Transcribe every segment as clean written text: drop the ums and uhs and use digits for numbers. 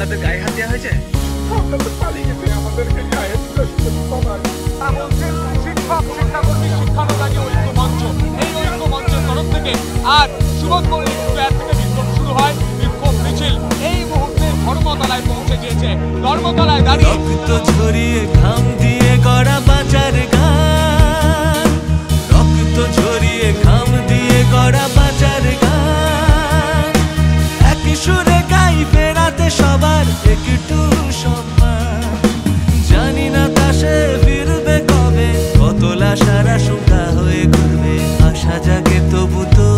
আপনাদের গায়ে হাত দেওয়া হয়েছে? আপনাদের পালিয়ে গেছে, আমাদেরকে গায়ে দিতে শুনেছি সবাই। বলছেন শিক্ষক শিক্ষাকর্মী শিক্ষানুরাগী ঐক্য মঞ্চ, এই ঐক্য মঞ্চের তরফ থেকে আজ সুবোধপল্লী স্কয়ার থেকে বিক্ষোভ শুরু হয়। বিক্ষোভ মিছিল এই মুহূর্তে ধর্মতলায় পৌঁছে গিয়েছে। ধর্মতলায় দাঁড়িয়ে রক্ত ঝরিয়ে ঘাম দিয়ে গড়া বাঁচার গান, রক্ত ঝরিয়ে ঘাম দিয়ে গড়া বাঁচার গান, একই সুরে গাই ফেরাতে সবার একটু সম্মান। জানি না তাসে ফিরবে কবে, কত লাশার আশঙ্কা হয়ে ঘুরবে। আশা জাগে তবু তো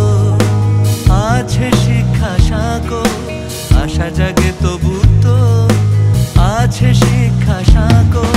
আছে শিক্ষা সাগর, আশা জাগে তবু তো আছে শিক্ষা সাগর।